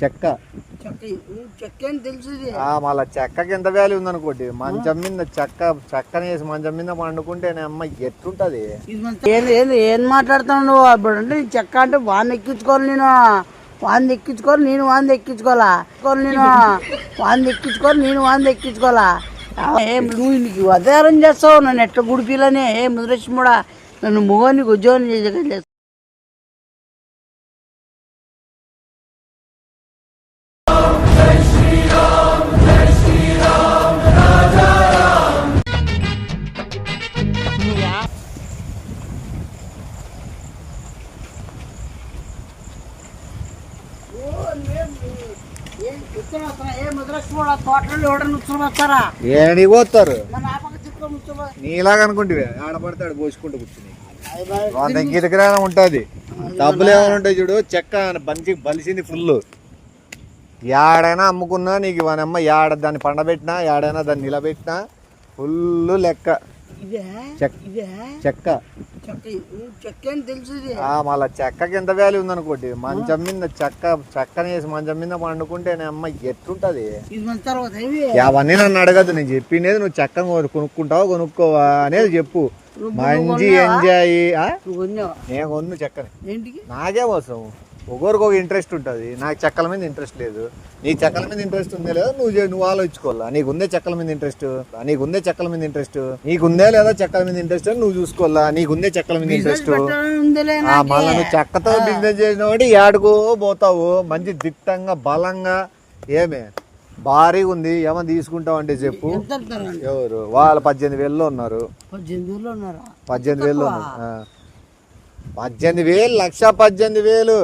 చెక్క మళ్ళా చెక్కకి ఎంత వాల్యూ ఉందనుకోండి. మంచం మీద చెక్కని వేసి మంచం మీద పండుకుంటే అమ్మ ఎట్లుంటది. ఏం మాట్లాడుతావు నువ్వు? అప్పుడు అంటే చెక్క అంటే వాడిని ఎక్కించుకోవాలి, నేను వాడిని ఎక్కించుకోవాలి, నేను వాడిని ఎక్కించుకోవాలా, నేను వాడిని ఎక్కించుకోవాలా. నువ్వు నీకు అధారం చేస్తావు నన్ను ఎట్లా గుడిపిల్లని. ముద్రష్ముడా నన్ను మొగోనికి ఉద్యోగం చేస్తా. పోతారు నీలాగా అనుకుంటే ఆడపడతాడు పోసుకుంటూ కూర్చుని గిరికిరానం ఉంటుంది. డబ్బులు ఏమైనా ఉంటాయి చూడు. చెక్క బంచి బలిసింది ఫుల్. ఏడైనా అమ్ముకున్నా నీకు ఇవన్నమ్మ. ఏడ దాన్ని పండబెట్టినా ఏడైనా దాన్ని నిలబెట్టినా ఫుల్ లెక్క. చెక్క మళ్ళా చెక్కకి ఎంత వాల్యూ ఉందనుకోండి. మంచం మీద చెక్కని వేసి మంచం మీద పండుకుంటే అమ్మ ఎట్లుంటది. అవన్నీ నన్ను అడగదు. నేను చెప్పిండేది నువ్వు చెక్కను కొనుక్కుంటావా కొనుక్కోవా అనేది చెప్పు. మంచి ఎంజాయ్. నేను కొన్ను చెక్కని నాకేం అవసరం. ఒకరికి ఇంట్రెస్ట్ ఉంటుంది. నాకు చెక్కల మీద ఇంట్రెస్ట్ లేదు. నీ చెక్కల మీద ఇంట్రెస్ట్ ఉందే లేదా నువ్వు ఆలోచించుకోవాలా. నీకుందే చెక్కల మీద ఇంట్రెస్ట్, నీకుందే లేదా చెక్కల మీద ఇంట్రెస్ట్ అని నువ్వు చూసుకోవాలా. నీకుందే చెక్కల మీద ఇంట్రెస్ట్. మళ్ళీ నువ్వు చెక్కతో బిజినెస్ చేసినవాడు ఏడుకో పోతావు. మంచి దిట్టంగా బలంగా ఏమే భారీగా ఉంది. ఏమన్నా తీసుకుంటావు అంటే చెప్పు. ఎవరు వాళ్ళు 18,000 ఉన్నారు. 18,000 ఉన్నారు. 18,000 1,18,000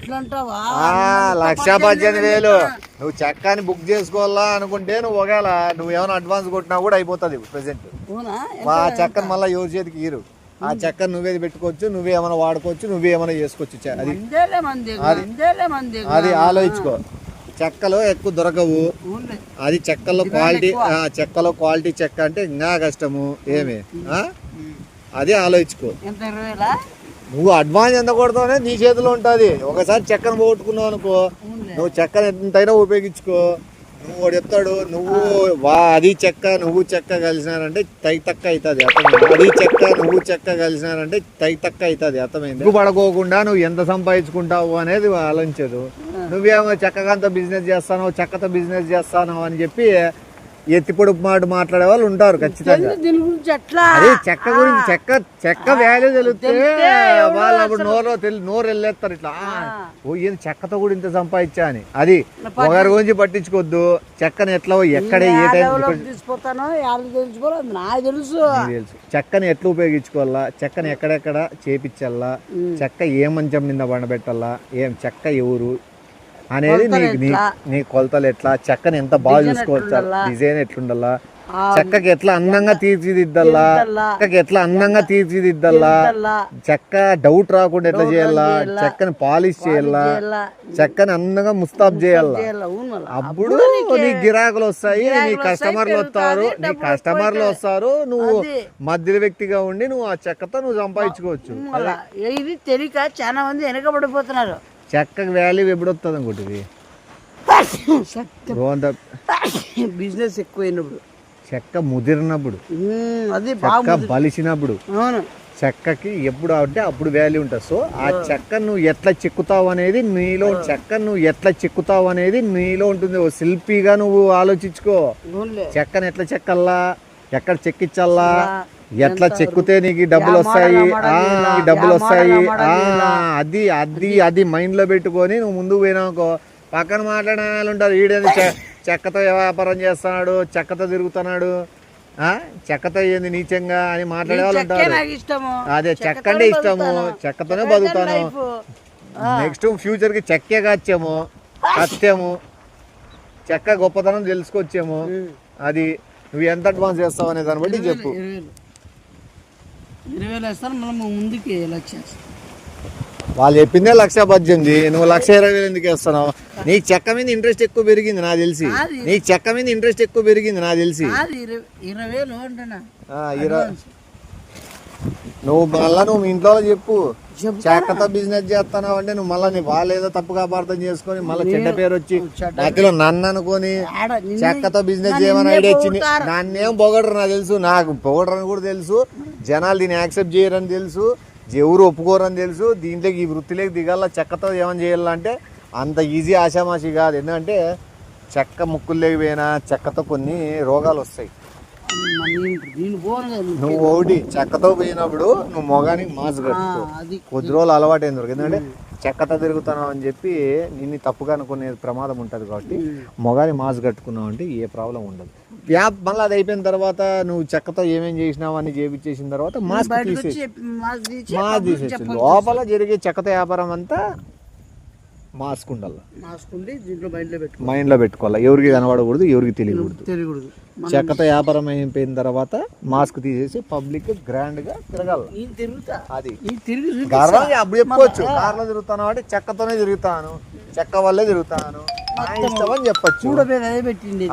1,18,000. నువ్వు చెక్కని బుక్ చేసుకోవాలా అనుకుంటే నువ్వు ఒకవేళ నువ్వేమైనా అడ్వాన్స్ కొట్టినా కూడా అయిపోతుంది. ప్రెసెంట్ ఆ చెక్కని మళ్ళీ ఎవరి చేతికి ఇరు. ఆ చెక్కని నువ్వేది పెట్టుకోవచ్చు, నువ్వేమైనా వాడుకోవచ్చు, నువ్వేమైనా చేసుకోవచ్చు. అది ఆలోచించుకో. చెక్కలో ఎక్కువ దొరకవు. అది చెక్కలో క్వాలిటీ చెక్క అంటే ఇంకా కష్టము. ఏమి అదే ఆలోచించుకో. నువ్వు అడ్వాన్స్ ఎంత కొడతావనే నీ చేతిలో ఉంటుంది. ఒకసారి చెక్కను పోగొట్టుకున్నావు అనుకో, నువ్వు చెక్కను ఎంతైనా ఉపయోగించుకో. నువ్వు వాడు చెప్తాడు నువ్వు అది చెక్క నువ్వు చెక్క కలిసినారంటే తక్క అవుతుంది. అది చెక్క నువ్వు చెక్క కలిసినారంటే తక్క అవుతుంది. అర్థమైంది. పడుకోకుండా నువ్వు ఎంత సంపాదించుకుంటావు అనేది ఆలోచించదు. నువ్వేమో చెక్కకంతా బిజినెస్ చేస్తానో చెక్కతో బిజినెస్ చేస్తానో అని చెప్పి ఎత్తిపొడు మాట మాట్లాడే వాళ్ళు ఉంటారు ఖచ్చితంగా. అదే చెక్క గురించి చెక్క వాల్యూ తెలిస్తే వాళ్ళు అప్పుడు నోరు వెళ్ళేస్తారు. ఇట్లా ఈయన చెక్కతో కూడా ఇంత సంపాదించా అని. అది ఒకరి గురించి పట్టించుకోవద్దు. చెక్కని ఎట్లా ఎక్కడ ఏ టైం తెలుసు. చెక్కని ఎట్లా ఉపయోగించుకోవాలా, చెక్కని ఎక్కడెక్కడ చేపించాలా, చెక్క ఏ మంచం మీద పండబెట్టాలా, ఏం చెక్క ఎవరు అనేది నీ కొలతలు ఎట్లా, చెక్కని ఎంత బాగా చూసుకోవచ్చా, డిజైన్ ఎట్లుండాలా, చెక్కకి ఎట్లా అందంగా తీర్చిదిద్దల్లా, చెక్క డౌట్ రాకుండా ఎట్లా చేయాలా, చెక్కని పాలిష్ చేయాలా, చెక్కని అందంగా ముస్తాబ్ చేయాలా. అప్పుడు నీ గిరాకులు వస్తాయి, నీ కస్టమర్లు వస్తారు. నువ్వు మధ్య వ్యక్తిగా ఉండి నువ్వు ఆ చెక్కతో నువ్వు సంపాదించుకోవచ్చు. ఇది తెలియక చాలా మంది వెనకబడిపోతున్నారు. చెక్కకి వాల్యూ ఎప్పుడు వస్తుంది అనుకుంటుంది. బిజినెస్ ఎక్కువైనప్పుడు, చెక్క ముదిరినప్పుడు, చెక్క బలిసినప్పుడు చెక్కకి ఎప్పుడు అంటే అప్పుడు వాల్యూ ఉంటుంది. సో ఆ చెక్క నువ్వు ఎట్లా చెక్కుతావు అనేది నీలో ఉంటుంది. ఓ శిల్పిగా నువ్వు ఆలోచించుకో. చెక్కని ఎట్లా చెక్కల్లా, ఎక్కడ చెక్కించల్లా, ఎట్లా చెక్కుతే నీకు డబ్బులు వస్తాయి. అది మైండ్ లో పెట్టుకొని నువ్వు ముందుకు పోయినాకో పక్కన మాట్లాడే వాళ్ళు ఉంటారు. ఈడేది చెక్కతో వ్యాపారం చేస్తున్నాడు, చెక్కతో తిరుగుతున్నాడు, చెక్కతో ఏంది నీచంగా అని మాట్లాడే వాళ్ళు ఉంటారు. అదే చెక్క అంటే ఇష్టము, చెక్కతోనే బతుకుతాను. నెక్స్ట్ ఫ్యూచర్ కి చెక్కే కాచ్చాము, చెక్క గొప్పతనం తెలుసుకొచ్చాము. అది నువ్వు ఎంత అడ్వాన్స్ చేస్తావు అనే దాన్ని బట్టి చెప్పు. 20,000 వేస్తాను, మనం ముందుకి 1,00,000. వాళ్ళు చెప్పిందే 1,18,000. నువ్వు 1,20,000 ఎందుకు వేస్తున్నావు? నీకు చెక్క మీద ఇంట్రెస్ట్ ఎక్కువ పెరిగింది నాకు తెలిసి. 20,000 నువ్వు మళ్ళా నువ్వు మీ ఇంట్లో చెప్పు. చెక్కతో బిజినెస్ చేస్తున్నావు అంటే నువ్వు మళ్ళీ నీ వాళ్ళేదో తప్పుగా అపార్థం చేసుకొని మళ్ళీ చెడ్డ పేరు వచ్చి మధ్యలో నన్ను అనుకొని చెక్కతో బిజినెస్ చేయమని ఐడియా ఇచ్చింది. నన్నేం పొగడరు నాకు తెలుసు, నాకు పొగడరని కూడా తెలుసు, జనాలు దీన్ని యాక్సెప్ట్ చేయరని తెలుసు, ఎవరు ఒప్పుకోరని తెలుసు. దీంట్లోకి ఈ వృత్తిలోకి దిగాల చెక్కతో ఏమని చేయాలంటే అంత ఈజీ ఆషామాషి కాదు. ఎందుకంటే చెక్క ముక్కుల్లోకి పోయినా చెక్కతో కొన్ని రోగాలు వస్తాయి. నువ్వు ఒకటి చెక్కతో పోయినప్పుడు నువ్వు మొగానికి మాస్క్ కట్టుకో, కొద్ది రోజులు అలవాటు అయింది. ఎందుకంటే చెక్కతో తిరుగుతున్నావు అని చెప్పి నిన్ను తప్పుగా అనుకునే ప్రమాదం ఉంటుంది. కాబట్టి మొగాని మాస్క్ కట్టుకున్నావు అంటే ఏ ప్రాబ్లం ఉండదు. మళ్ళీ అది అయిపోయిన తర్వాత నువ్వు చెక్కతో ఏమేం చేసినావు అని చేపించేసిన తర్వాత మాస్క్ తీసేసి లోపల జరిగే చెక్కతో వ్యాపారం అంతా మాస్క్ ఉండాలి, మైండ్ లో పెట్టుకోవాలి. ఎవరికి కనబడకూడదు, ఎవరికి తెలియకూడదు. చెక్కతో వ్యాపారం అయిపోయిన తర్వాత మాస్క్ తీసేసి పబ్లిక్ గ్రాండ్ గా తిరగాలి. అది గర్వంగా అప్పుడు చెప్పుకోవచ్చు, కార్లో తిరుగుతాను అంటే చెక్కతోనే తిరుగుతాను, చెక్క వల్లే తిరుగుతాను ఇష్టం అని చెప్పచ్చు.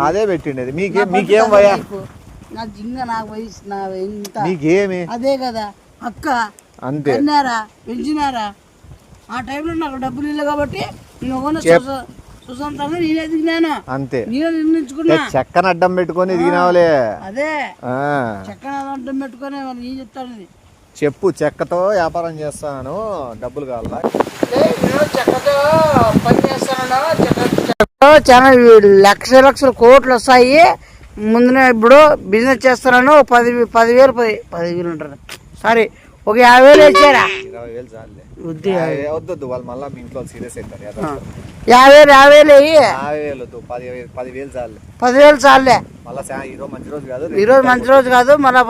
అదే పెట్టిండేది. మీకేం భయా, మీకేమి అదే కదా అక్క అంతే. పెంచినారా ఆ టైంలో నాకు డబ్బులు ఇల్లు కాబట్టి నేను సుశాంతంగా నేనే దిగినాను అంతే. నేనే నిర్ణయించుకున్నా చెక్కను అడ్డం పెట్టుకొని దిగినావులే. అదే చెక్కను అడ్డం పెట్టుకొని నేను చెప్తాను. చెప్పు, చెక్కతో వ్యాపారం చేస్తాను, డబ్బులు కావాలా? చెక్కతో పని చేస్తాను, చాలా లక్షల కోట్లు వస్తాయి. ముందునే ఇప్పుడు బిజినెస్ చేస్తున్నాను. 10,000 ఉంటారు. సారీ, ఒక 50,000 వేసారా? 20,000 చాలే. వద్దు, వాళ్ళు మళ్ళీ మీ ఇంట్లో సీరియస్ అవుతారు. 50,000 10,000 చాలే. 10,000 చాలే. మళ్ళీ ఈరోజు మంచి రోజు కాదు, ఈరోజు మంచి రోజు కాదు, మళ్ళా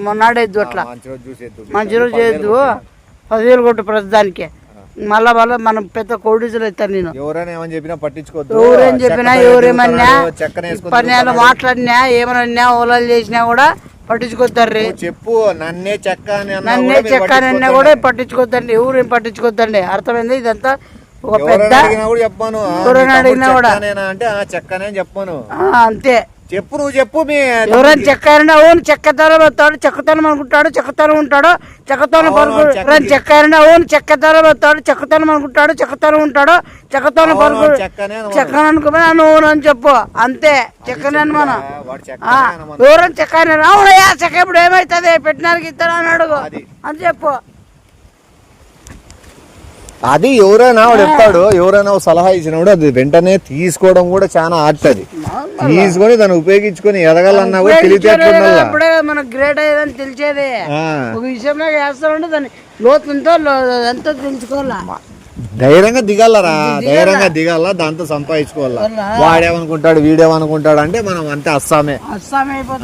మొన్నాడేద్దు. అట్లా మంచి రోజు చేయొద్దు. 10,000 కొట్టు ప్రస్తుతానికి. మళ్ళా మనం పెద్ద కోడీసులు అవుతాను. నేను ఎవరైనా ఏమని చెప్పినా పట్టించుకోవద్దు. ఎవరేం చెప్పినా, ఎవరేమన్నా పన్యాలు మాట్లాడినా, ఏమన్నా ఓలాలు చేసినా కూడా పట్టించుకోద్దారు. చెప్పు, నన్నే చెక్క అన్నా కూడా పట్టించుకోద్దండి. ఎవరేం పట్టించుకోద్దండి. అర్థమైంది? ఇదంతా ఒక పెద్ద చెప్పాను. ఎవరైనా అడిగినా కూడా అంటే చెక్కనే చెప్పాను. అంతే. చెప్పు, నువ్వు చెప్పు. ఎవరైనా చెక్కారన్నా ఓన్ చెక్కతనం వస్తాడు, చెక్కతనం అనుకుంటాడు, చెక్కతనం ఉంటాడు, చెక్కతనం పలుకు. చెక్కారన్నా ఓన్ చెక్కతనం వస్తాడు, చెక్కతనం అనుకుంటాడు, చెక్కతనం ఉంటాడు, చెక్కతనం పలుకు. చెక్కని అనుకున్నా ఓన్ అని చెప్పు. అంతే. చెక్కని అని మనం ఎవరైనా చెక్కారు, అవునయ్యా చెక్క ఇప్పుడు ఏమైతుంది పెట్టినానికి ఇస్తాడు అని అడుగు అని చెప్పు. అది ఎవరైనా వాడు చెప్తాడు. ఎవరైనా సలహా ఇచ్చినప్పుడు అది వెంటనే తీసుకోవడం కూడా చాలా ఆడుతుంది. తీసుకొని దాన్ని ఉపయోగించుకొని ఎదగాలన్నా కూడా తెలియదు. మనకు గ్రేట్ అయ్యేదని తెలిసేది. ఒక విషయంలో చేస్తామంటే దాన్ని లోతుంతో ఎంతో తెలుసుకోవాలా. ధైర్యంగా దిగాలరా, ధైర్యంగా దిగాల, దాంతో సంపాదించుకోవాలా. వాడేమనుకుంటాడు, వీడేమనుకుంటాడు అంటే మనం అంతే అస్సామే.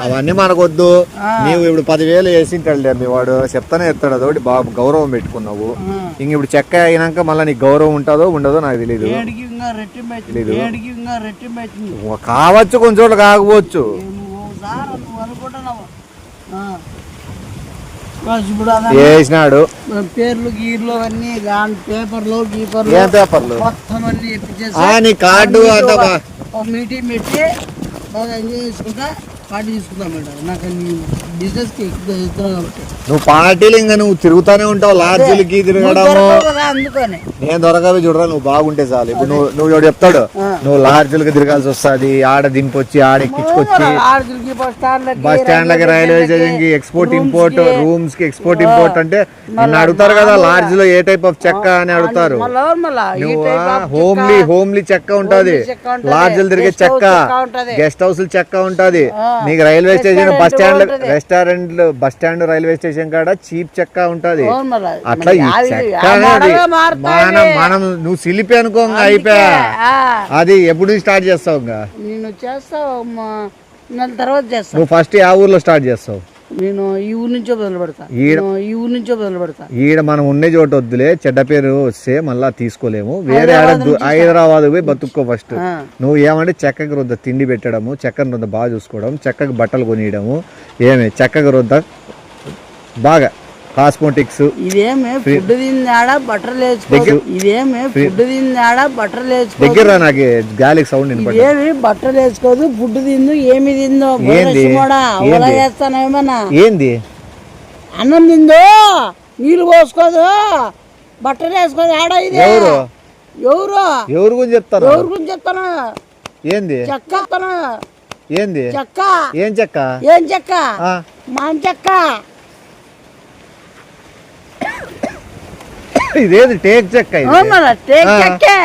అవన్నీ మనకొద్దు. నీవు ఇప్పుడు 10,000 వేసింటాడు మీ వాడు, చెప్తానే ఎత్తాడు. అదొకటి బాగా గౌరవం పెట్టుకున్నావు. ఇంక ఇప్పుడు చెక్క అయినాక మళ్ళీ నీకు గౌరవం ఉంటుందో ఉండదో నాకు తెలీదు. కావచ్చు, కొన్ని చోట్ల కాకపోవచ్చు. వేసినాడు పేర్లు గీర్లు అన్ని పేపర్లు మొత్తం అన్ని నీ కార్డు మీటింగ్ పెట్టి బాగా ఎంజాయ్ చేసుకుంటా పార్టీ తీసుకుందాం మేడం. నాకు బిజినెస్ కి కాబట్టి నువ్వు పార్టీలు ఇంకా నువ్వు తిరుగుతానే ఉంటావు. లాడ్జీలకి తిరగడము అందుకని నేను దొరకవి చూడరా. నువ్వు బాగుంటే చాలు. ఇప్పుడు నువ్వు చెప్తాడు నువ్వు లాడ్జీలకి తిరగాల్సి వస్తుంది. ఆడ దింపొచ్చి ఆడ ఎక్కించుకొచ్చి బస్ స్టాండ్ లకి, రైల్వే స్టేషన్ కి ఎక్స్పోర్ట్ ఇంపోర్ట్, రూమ్స్ కి ఎక్స్పోర్ట్ ఇంపోర్ట్ అంటే నిన్ను అడుగుతారు కదా లాడ్జ్ లో ఏ టైప్ ఆఫ్ చెక్క అని అడుగుతారు. నువ్వు హోమ్లీ చెక్క ఉంటది, లాడ్జ్లు తిరిగే చెక్క, గెస్ట్ హౌస్ చెక్క ఉంటది. నీకు రైల్వే స్టేషన్, బస్ స్టాండ్, రెస్టారెంట్లు, బస్ స్టాండ్, రైల్వే స్టేషన్ కాడ చీప్ చెక్క ఉంటది. అట్లా ఈ చెక్క అనేది మనం నువ్వు సిలిపి అనుకో అయిపోయా. అది ఎప్పుడు స్టార్ట్ చేస్తావు? నేను చేస్తావు తర్వాత చేస్తావు. నువ్వు ఫస్ట్ ఆ ఊర్లో స్టార్ట్ చేస్తావు? నేను ఈ ఊరు నుంచో మొదలు పెడతా. ఈడ మనం ఉండే చోట వద్దులే, చెడ్డ పేరు వస్తే మళ్ళా తీసుకోలేము. వేరే హైదరాబాద్ పోయి బతుక్కో ఫస్ట్. నువ్వు ఏమంటే చెక్కకి రొద్ద తిండి పెట్టడము, చెక్కని రొద్ద బాగా చూసుకోవడం, చెక్కకి బట్టలు కొనియడము, చెక్కకి రొద్ద బాగా కాస్మోటిక్స్. ఇదేమే ఫుడ్ తిన్నాడా బట్టలు వేసుకో. ఇదేమే ఫుడ్ తిన్నాడా బట్టలు వేసుకో. దగ్గర నాకు గాలికి సౌండ్ ఏమి బట్టలు వేసుకోదు, ఫుడ్ తిందు, ఏమి తిందో చేస్తానేమన్నా. ఏంది అన్నం తిందో నీళ్ళు పోసుకోదు, బట్టలు వేసుకోదు. ఆడ ఇది ఎవరు ఎవరు ఎవరు గురించి చెప్తాను? ఎవరి గురించి చెప్తాను? ఏంది చెక్క చెప్తాను. ఏంది చెక్క ఏం చెక్క? ఏం చెక్క? ఆ, మన చెక్క. ఇదేది టేక్ చెక్క ఇది? మన టేక్ చెక్కే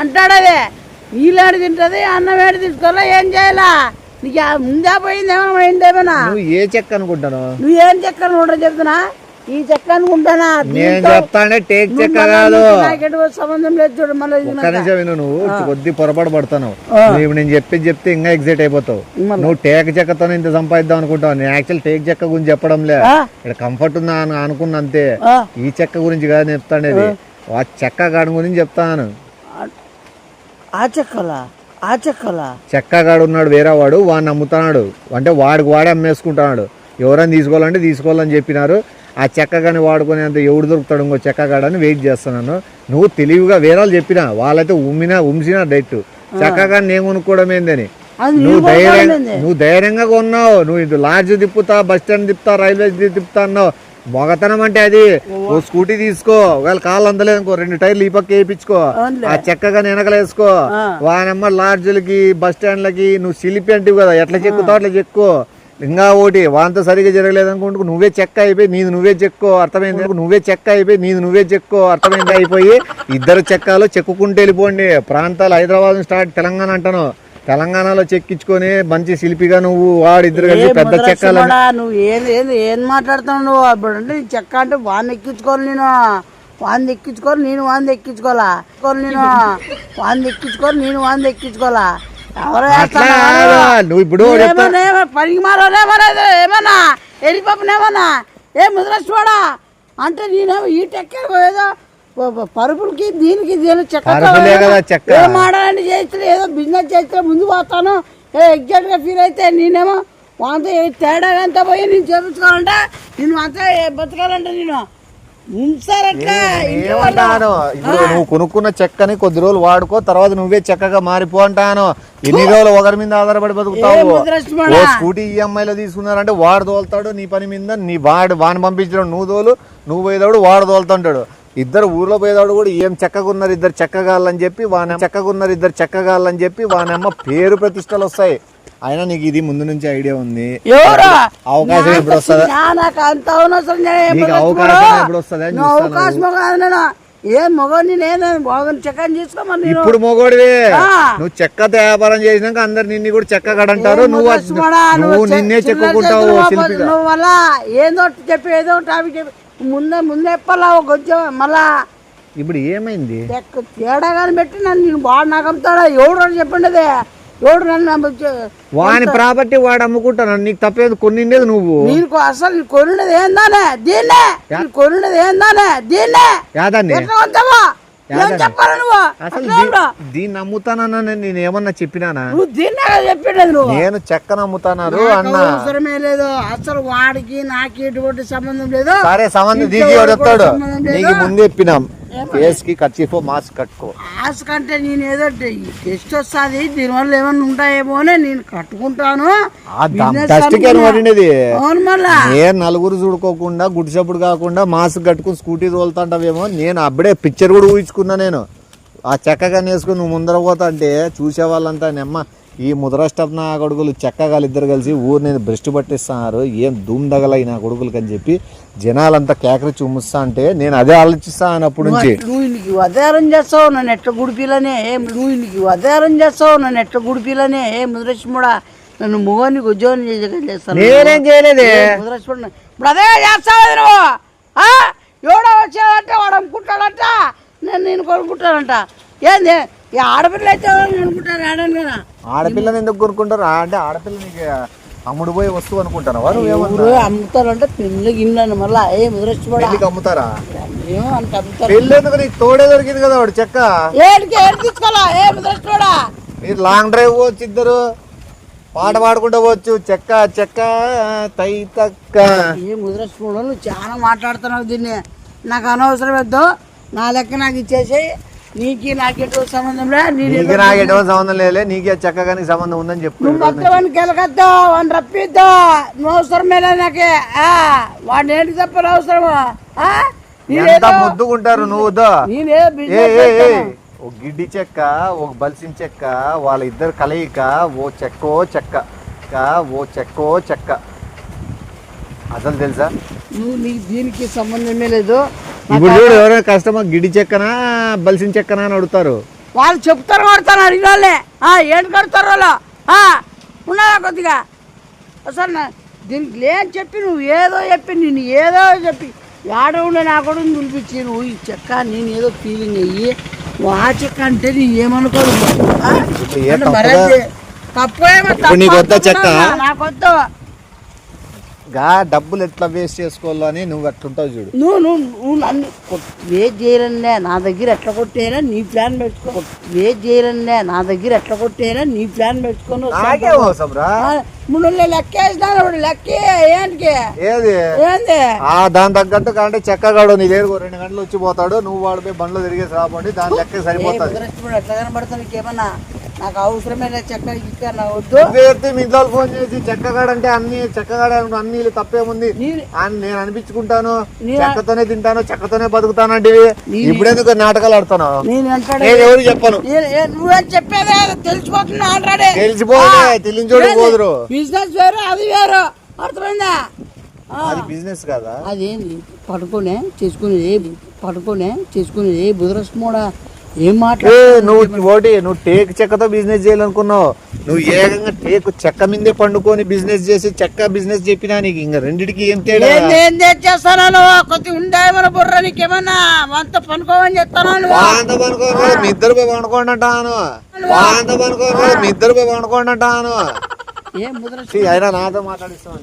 అంటాడు. అదే నీళ్ళాడి తింటది, అన్నం ఏడు తీసుకోవాలా, ఏం చేయాలా? నీకు ముందే పోయింది ఏమన్నా ఏంటేమన్నా? నువ్వు ఏ చెక్క అనుకుంటాను? నువ్వేం చెక్క నువ్వు చెప్తున్నా? ఈ చెక్క అనుకుంటానా? నేను చెప్తానే టేక్ చెక్క కాదు. సంబంధం లేదు చూడు. మళ్ళీ ఒక్క నిమిషం విను, నువ్వు కొద్ది పొరపాటు పడతాను. నువ్వు నేను చెప్తే ఇంకా ఎగ్జైట్ అయిపోతావు. నువ్వు టేక్ చెక్కతో ఇంత సంపాదిద్దాం అనుకుంటావు. నేను యాక్చువల్ టేక్ చెక్క గురించి చెప్పడంలే, ఇక్కడ కంఫర్ట్ ఉందా అని అనుకున్నా అంతే. ఈ చెక్క గురించి కాదు చెప్తానేది, ఆ చెక్క గాడి గురించి చెప్తాను. ఆ చెక్కలా? ఆ చెక్కలా? చెక్కగాడు ఉన్నాడు వేరే వాడు, వాడిని అమ్ముతున్నాడు. అంటే వాడే అమ్మేసుకుంటున్నాడు. ఎవరైనా తీసుకోవాలంటే తీసుకోవాలని చెప్పినారు. ఆ చెక్కగాని వాడుకునేంత ఎవడు దొరుకుతాడు ఇంకో చెక్కగాడని వెయిట్ చేస్తున్నాను. నువ్వు తెలివిగా వేరే వాళ్ళు చెప్పినా వాళ్ళైతే ఉంచినా డైట్ చెక్కగాని నేను కొనుక్కోవడం ఏందని. నువ్వు ధైర్యంగా కొన్నావు. నువ్వు ఇది లాడ్జ్ తిప్పుతా, బస్ స్టాండ్ తిప్పుతా, రైల్వే తిప్పుతా అన్నావు. మొగతనం అంటే అది. ఓ స్కూటీ తీసుకో, ఒకవేళ కాళ్ళు అందలేదు ఇంకో 2 టైర్లు ఈ పక్క వేయించుకో, ఆ చెక్కగా వెనకలేసుకో. వానమ్మ లాడ్జ్లకి బస్ స్టాండ్లకి నువ్వు సిలిపి అంటివి కదా, ఎట్లా చెక్కుతావు అట్లా చెక్కు. ఇంకా ఒకటి వాంతో సరిగ్గా జరగలేదు అనుకుంటూ నువ్వే చెక్క అయిపోయి నీది నువ్వే చెక్కో, అర్థమైంది? నువ్వే చెక్క అయిపోయి నీది నువ్వే చెక్కో, అర్థమైంది? అయిపోయి ఇద్దరు చెక్కలు చెక్కుకుంటూ వెళ్ళిపోండి. ప్రాంతాలు హైదరాబాద్ స్టార్ట్ తెలంగాణ అంటాను. తెలంగాణలో చెక్కించుకొని మంచి శిల్పిగా నువ్వు వాడిద్దరు కలిసి పెద్ద చెక్కలు. నువ్వు ఏం మాట్లాడుతున్నావు నువ్వు? అప్పుడు అంటే చెక్క అంటే వాడిని ఎక్కించుకోవాలి, నేను వాడిని ఎక్కించుకోవాలి, నేను వాడిని ఎక్కించుకోవాలా? నేను వాడిని ఎక్కించుకోవాలి, నేను వాడిని ఎక్కించుకోవాలా? నువ్వు ఇప్పుడు పనికి మారేమన్నా ఏమన్నా ఎరిపప్పునేమన్నా ఏ ముద్రస్వాడా అంటే నేనేమో ఈ టెక్క ఏదో పరుపులకి దీనికి చెక్క మాడాలని చేస్తే ఏదో బిజినెస్ చేస్తే ముందు పోతాను. ఎగ్జాక్ట్ గా ఫీల్ అయితే నేనేమో అంతా తేడాగా అంతా పోయి నేను చేపించుకోవాలంటే నేను అంతా బతకాలంటే నేను ఏమంటాను. ఇప్పుడు నువ్వు కొనుక్కున్న చెక్కని కొద్ది రోజులు వాడుకో, తర్వాత నువ్వే చెక్కగా మారిపో అంటాను. ఎన్ని రోజులు ఒకరి మీద ఆధారపడి బతుకుతావు? ఓ స్కూటీ ఈఎంఐలో తీసుకున్నారంటే వాడు తోలుతాడు నీ పని మీద, వాడిని పంపించడం నువ్వు తోలు, నువ్వు పోయేదాడు వాడు తోలుతుంటాడు. ఇద్దరు ఊర్లో పోయేదాడు కూడా ఏం చెక్కకున్నారు ఇద్దరు చెక్కగాళ్ళని చెప్పి వానమ్మ పేరు ప్రతిష్టలు వస్తాయి. అయినా నీకు ఇది ముందు నుంచి ఐడియా ఉంది. అవకాశం ఎప్పుడు వస్తుందా? ఇప్పుడు మొగోడివే నువ్వు చెక్క వ్యాపారం చేసినాక అందరు నిన్ను కూడా చెక్క కడంటారు. నువ్వు నిన్నే చెక్కుకుంటావు. నువ్వు వల్ల ఏదో చెప్పి ఏదో టాపిక్ చెప్పి ముందే చెప్పాలా కొంచెం. మళ్ళా ఇప్పుడు ఏమైంది? తేడాగాని పెట్టి నన్ను నేను బాగా నాకు అమ్ముతాడా? ఎవడు చెప్పండి అదే ఎవడు నన్ను వాని ప్రాపర్టీ వాడు అమ్ముకుంటాను. నీకు తప్పేది కొనిండేది నువ్వు. నీకు అసలు కొనినది ఏందానే దీన్నే, కొనినది ఏందానే దీన్నే యాదాన్ని చెప్పాలి నువ్వు. దీన్ని అమ్ముతానన్నా నేను ఏమన్నా చెప్పినానా? నువ్వు దీన్నే చెప్పిండదు. నువ్వు నేను చెక్కను అమ్ముతాను అన్న అవసరమే లేదు. అసలు వాడికి నాకు ఎటువంటి సంబంధం లేదు. సరే సంబంధం దిగి వస్తాడు. నీకు ముందు చెప్పినాం కేసుకి కర్చీఫ్ మాస్క్ కట్టుకో. మాస్క్ అంటే నేను ఏదో టెస్ట్ వస్తుంది దీనివల్ల ఏమన్నా ఉంటాయేమో అని నేను కట్టుకుంటాను. నేను నలుగురు చూడుకోకుండా గుడిసెప్పుడు కాకుండా మాస్క్ కట్టుకుని స్కూటీ తోలుతాంటావేమో. నేను అప్పుడే పిక్చర్ కూడా ఊహించుకున్నా. నేను ఆ చెక్కగా వేసుకుని నువ్వు ముందర పోతా అంటే చూసే వాళ్ళంతా నెమ్మ ఈ ముద్రాష్టప్ నా కొడుకులు చెక్కగాలు ఇద్దరు కలిసి ఊరిని భ్రష్టు పట్టిస్తున్నారు, ఏం ధూమ్ దగలై నా కొడుకులకి అని చెప్పి జనాలంతా కేకరి చూముస్తా అంటే నేను అదే ఆలోచిస్తాను అప్పటి నుంచి. నువ్వు నీకు అధారం చేస్తావు నన్ను ఎట్లా గుడిపిల్లనే, నువ్వు నీకు అధారం చేస్తావు నన్ను ఎట్లా గుడిపిల్లనే. ఏ ముద్రష్ముడా నన్ను మొగానికి ఉద్యోగం చేస్తాను. నేనేం చేయలేదే ముద్రష్ముడు. ఇప్పుడు అదే చేస్తావు నువ్వు. ఎవడో వచ్చాడంటే వాడు అమ్ముకుంటాడంట, నేను కొనుక్కుంటానంట. ఏంది ఈ ఆడపిల్ల అయితే కొనుక్కుంటారు ఆడని కదా. ఆడపిల్లని ఎందుకు కొనుక్కుంటారు అంటే ఆడపిల్ల నీకు అమ్ముడు పోయే వస్తువు అనుకుంటారు. అమ్ముతారంటే పెళ్లి గిన్నె మళ్ళా ఏ ముద్రష్ముడు అమ్ముతారా? అమ్ముతారు. పెళ్ళి ఎందుకు నీకు తోడే దొరికింది కదా వాడు చెక్క. తీసుకోవాలా ఏ ముద్రష్ముడా? మీరు లాంగ్ డ్రైవ్ పోవచ్చు, ఇద్దరు పాట పాడుకుంటూ పోవచ్చు. చెక్క చెక్క తై తక్క. ఏ ముద్రష్ముడు నువ్వు చాలా మాట్లాడుతున్నావు. దీన్ని నాకు అనవసరం వద్దు. నా లెక్క నాకు ఇచ్చేసి నీకు నాకెటో సంబంధం లే. నీకు నాకు ఎటువంటి సంబంధం లేదు, నీకే చక్కగానికి సంబంధం ఉందని చెప్పు. నువ్వు మొత్తం కెలకద్దా వాడిని రప్పిద్దా, నువ్వు అవసరమే నాకే. వాడిని ఏంటి చెప్పాలి అవసరమా? ఎంత ముద్దుకుంటారు నువ్వు. నేనే ఒక గిడ్డి చెక్క, ఒక బల్సిన చెక్క, వాళ్ళ ఇద్దరు కలయిక ఓ చెక్కో చెక్క అసలు తెలుసా? నువ్వు నీకు దీనికి సంబంధమే లేదు. ఇప్పుడు చూడు, ఎవరైనా కస్టమర్ గిడ్డి చెక్కనా బల్సిన చెక్కనా అని అడుగుతారు. వాళ్ళు చెప్తారు కొడతారు అడిగిన వాళ్ళే. ఏంటి కడతారు వాళ్ళు? ఉన్నారా కొద్దిగా అసలు దీనికి లేని చెప్పి నువ్వు ఏదో చెప్పి నేను ఏదో చెప్పి ఏడ ఉండే నా కూడా పిలిపించి నువ్వు ఈ చెక్క నేను ఏదో ఫీలింగ్ అయ్యి నువ్వు ఆ చెక్క అంటే నీ ఏమనుకోదు. నాకొద్దు. డబ్బులు ఎట్లా వేస్ట్ చేసుకోవాలో అని నువ్వు అట్లుంటావు చూడు. నువ్వు నన్ను వేస్ట్ చేయాలనే నా దగ్గర ఎట్లా కొట్టేనా నీ ప్లాన్ పెట్టుకో. వేస్ట్ చేయాలనే నా దగ్గర ఎట్లా కొట్టేనా నీ ప్లాన్ పెట్టుకొని లెక్కేసినా లెక్కే ఏంటి ఏది దాని తగ్గట్టు కంటే చెక్కగాడు నీ దగ్గర 2 గంటలు వచ్చి పోతాడు, నువ్వు వాడిపోయి బండ్లో తిరిగేసి రాబోండి, దాని లెక్క సరిపోతుంది. ఎట్లా కనబడతాను నీకేమన్నా నాకు అవసరమే చెక్క ఇక్క నా వద్దు. మీ ఇంట్లో ఫోన్ చేసి చెక్కగాడు అంటే చెక్కగాడు అన్ని తప్పేముంది నేను అనిపించుకుంటాను, చెక్కతోనే తింటాను, చెక్కతోనే బతుకుతానంటే ఇప్పుడెందుకు నాటకాలు ఆడుతున్నావు? నేను ఎవరు చెప్పను. నువ్వేం చెప్పేదే తెలిసిపోతున్నా ఆల్రెడీ. తెలిసిపోతే తెలియచోడు పోదురు. బిజినెస్ వేరు అది వేరు, అర్థమైందా? అది బిజినెస్ కదా. అదేంది పడుకోనే చేసుకునేది బుధరస్మోడా ఏం మాట్లా. నువ్వు టేక్ చెక్కతో బిజినెస్ చేయాలనుకున్నావు, నువ్వు ఏకంగా టేక్ చెక్క మీదే పండుకొని బిజినెస్ చేసి చెక్క బిజినెస్ చెప్పినా నీకు ఇంకా రెండిటికి ఏం తేడా? ఏం చేస్తాను కొద్ది ఉండేమన్నా బుర్ర నీకేమన్నా అంత పనుకోమని చెప్తాను. మీ ఇద్దరు పోయి పండుకోండి అంటాను, మీ ఇద్దరు పోయి పండుకోండి అంటాను. అయినా నాతో మాట్లాడిస్తాను.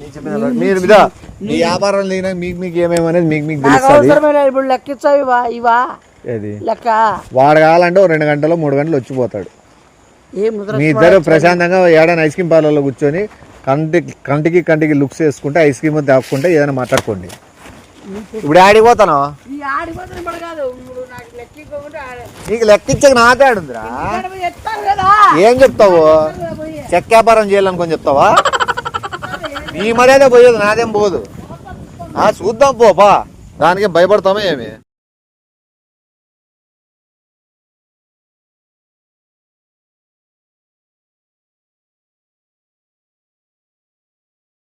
మీరు మీద మీ వ్యాపారం లేనా మీకు ఏమేమనేది మీకు తెలుస్తుంది. ఇప్పుడు లెక్కించావు ఇవా ఏది లెక్క. వాడు కావాలంటే 2 గంటలు 3 గంటలు వచ్చిపోతాడు. మీ ఇద్దరు ప్రశాంతంగా ఏడాది ఐస్ క్రీమ్ పార్లర్లో కూర్చొని కంటికి లుక్స్ వేసుకుంటే ఐస్ క్రీమ్ దాక్కుంటే ఏదైనా మాట్లాడుకోండి. ఇప్పుడు ఆడిపోతాను, నీకు లెక్కించక నాకే ఆడుందిరా. ఏం చెప్తావు? చెక్క వ్యాపారం చేయాలనుకొని చెప్తావా? నీ మర్యాద పోయేది, నాదేం పోదు. చూద్దాం పోపా, దానికి భయపడతామా ఏమి?